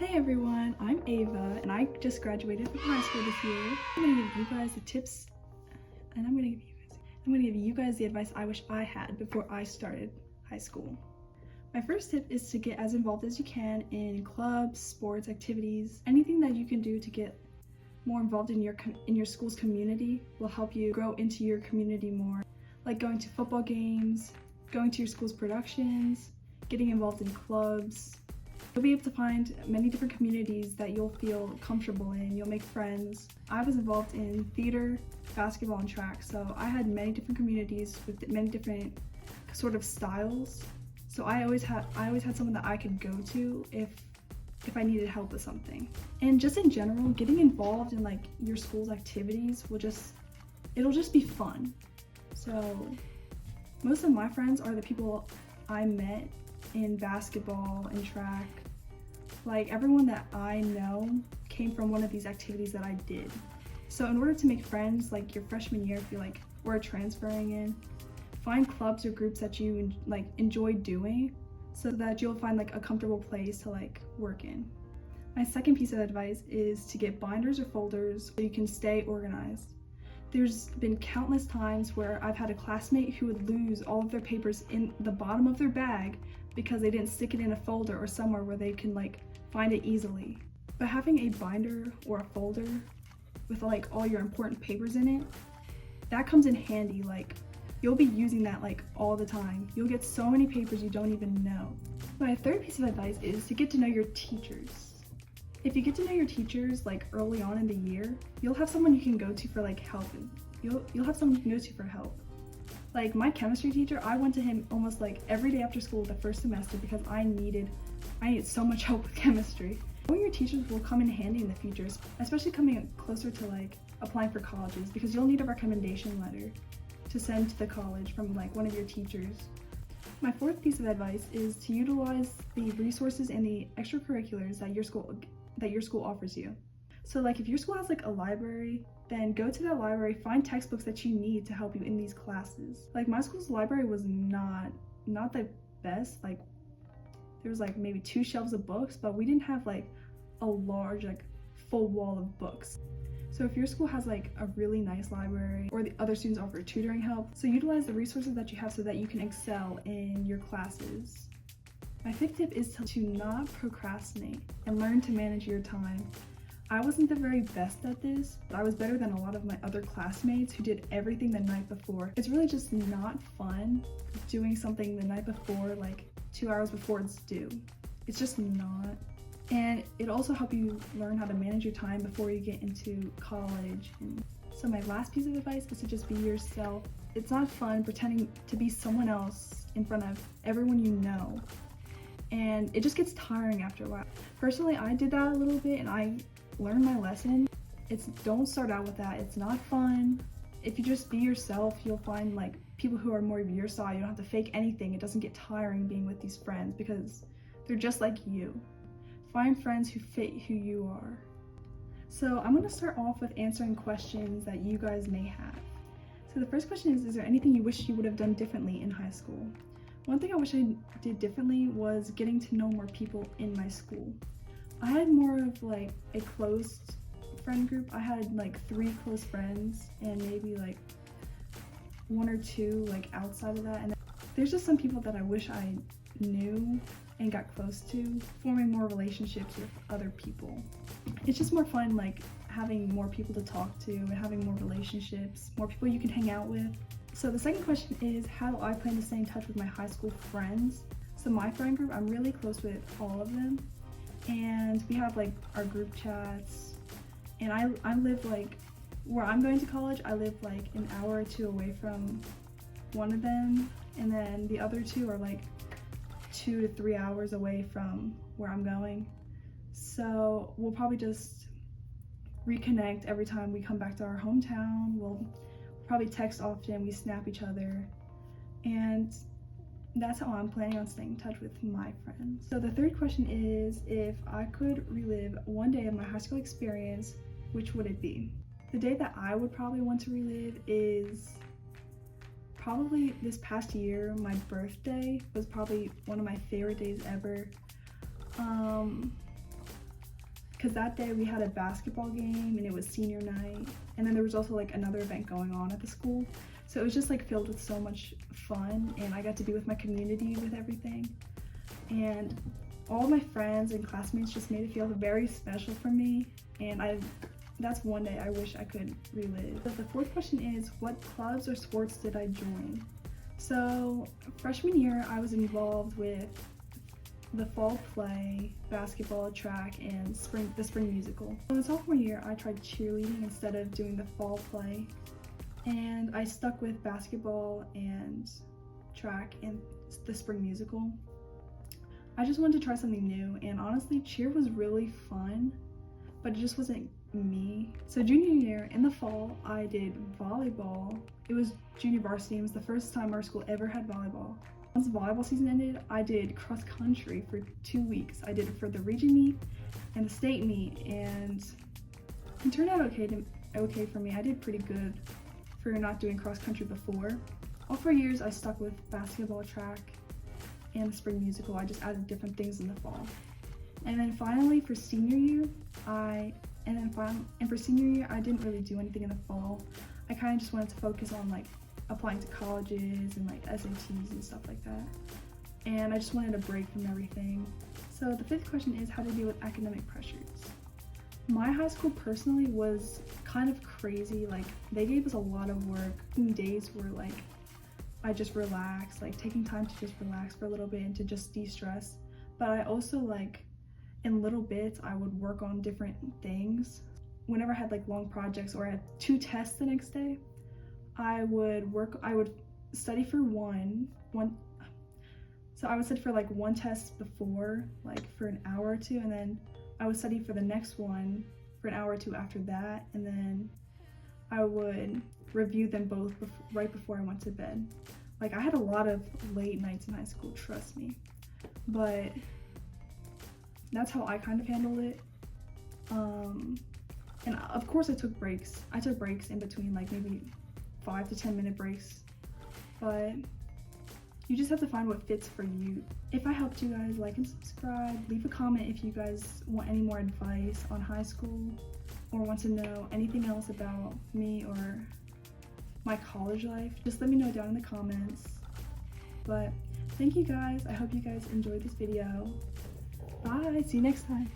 Hey everyone, I'm Ava and I just graduated from high school this year. I'm gonna give you guys the tips and I'm gonna give you guys the advice I wish I had before I started high school. My first tip is to get as involved as you can in clubs, sports, activities. Anything that you can do to get more involved in your school's community will help you grow into your community more. Like going to football games, going to your school's productions, getting involved in clubs. You'll be able to find many different communities that you'll feel comfortable in. You'll make friends. I was involved in theater, basketball, and track, so I had many different communities with many different sort of styles. So I always had someone that I could go to if I needed help with something. And just in general, getting involved in like your school's activities it'll just be fun. So most of my friends are the people I met in basketball and track. Like everyone that I know came from one of these activities that I did. So in order to make friends like your freshman year, if you're like we're transferring in, find clubs or groups that you enjoy doing so that you'll find like a comfortable place to like work in. My second piece of advice is to get binders or folders so you can stay organized. There's been countless times where I've had a classmate who would lose all of their papers in the bottom of their bag because they didn't stick it in a folder or somewhere where they can like find it easily. But having a binder or a folder with like all your important papers in it, that comes in handy. Like you'll be using that like all the time. You'll get so many papers you don't even know. My third piece of advice is to get to know your teachers. If you get to know your teachers like early on in the year, you'll have someone you can go to for like help. You'll have someone you can go to for help. Like my chemistry teacher, I went to him almost like every day after school the first semester because I needed so much help with chemistry. Knowing your teachers will come in handy in the future, especially coming closer to like applying for colleges, because you'll need a recommendation letter to send to the college from like one of your teachers. My fourth piece of advice is to utilize the resources and the extracurriculars that your school offers you. So like if your school has like a library, then go to that library, find textbooks that you need to help you in these classes. Like my school's library was not the best. Like there was like maybe 2 shelves of books, but we didn't have like a large like full wall of books. So if your school has like a really nice library or the other students offer tutoring help, so utilize the resources that you have so that you can excel in your classes. My fifth tip is to not procrastinate and learn to manage your time. I wasn't the very best at this, but I was better than a lot of my other classmates who did everything the night before. It's really just not fun doing something the night before, like 2 hours before it's due. It's just not. And it also helps you learn how to manage your time before you get into college. And so my last piece of advice is to just be yourself. It's not fun pretending to be someone else in front of everyone you know. And it just gets tiring after a while. Personally, I did that a little bit and I learned my lesson. Don't start out with that. It's not fun. If you just be yourself, you'll find like people who are more of your side. You don't have to fake anything. It doesn't get tiring being with these friends because they're just like you. Find friends who fit who you are. So I'm going to start off with answering questions that you guys may have. So the first question is there anything you wish you would have done differently in high school? One thing I wish I did differently was getting to know more people in my school. I had more of like a closed friend group. I had like 3 close friends and maybe like 1 or 2 like outside of that. And there's just some people that I wish I knew and got close to, forming more relationships with other people. It's just more fun like having more people to talk to and having more relationships, more people you can hang out with. So the second question is, how do I plan to stay in touch with my high school friends? So my friend group, I'm really close with all of them. And we have like our group chats. And I live like, where I'm going to college, I live like an hour or 2 away from one of them. And then the other 2 are like 2 to 3 hours away from where I'm going. So we'll probably just reconnect every time we come back to our hometown. We'll probably text often, we snap each other, and that's how I'm planning on staying in touch with my friends. So the third question is, if I could relive one day of my high school experience, which would it be? The day that I would probably want to relive is probably this past year. My birthday was probably one of my favorite days ever. because that day we had a basketball game and it was senior night, and then there was also like another event going on at the school, so it was just like filled with so much fun, and I got to be with my community with everything, and all my friends and classmates just made it feel very special for me, and that's one day I wish I could relive. But the fourth question is, what clubs or sports did I join? So freshman year I was involved with the fall play, basketball, track, and the spring musical. So in sophomore year I tried cheerleading instead of doing the fall play, and I stuck with basketball and track and the spring musical. I just wanted to try something new, and honestly cheer was really fun, but it just wasn't me. So junior year in the fall I did volleyball. It was junior varsity. It was the first time our school ever had volleyball. Once the volleyball season ended, I did cross country for 2 weeks. I did it for the region meet and the state meet, and it turned out okay for me. I did pretty good for not doing cross country before. All 4 years I stuck with basketball, track, and the spring musical. I just added different things in the fall. And then finally for senior year, I didn't really do anything in the fall. I kind of just wanted to focus on like applying to colleges and like SATs and stuff like that. And I just wanted a break from everything. So the fifth question is how to deal with academic pressures. My high school personally was kind of crazy. Like they gave us a lot of work. Days were like I just relaxed, like taking time to just relax for a little bit and to just de-stress. But I also like in little bits I would work on different things. Whenever I had like long projects or I had 2 tests the next day, I would study for so I would study for like 1 test before, like for an hour or 2, and then I would study for the next one for an hour or 2 after that, and then I would review them both right before I went to bed. Like I had a lot of late nights in high school, trust me, but that's how I kind of handled it. And of course I took breaks. I took breaks in between, like maybe 5 to 10 minute breaks, but you just have to find what fits for you. If I helped you guys, like and subscribe, leave a comment if you guys want any more advice on high school or want to know anything else about me or my college life. Just let me know down in the comments. But thank you guys. I hope you guys enjoyed this video. Bye, see you next time.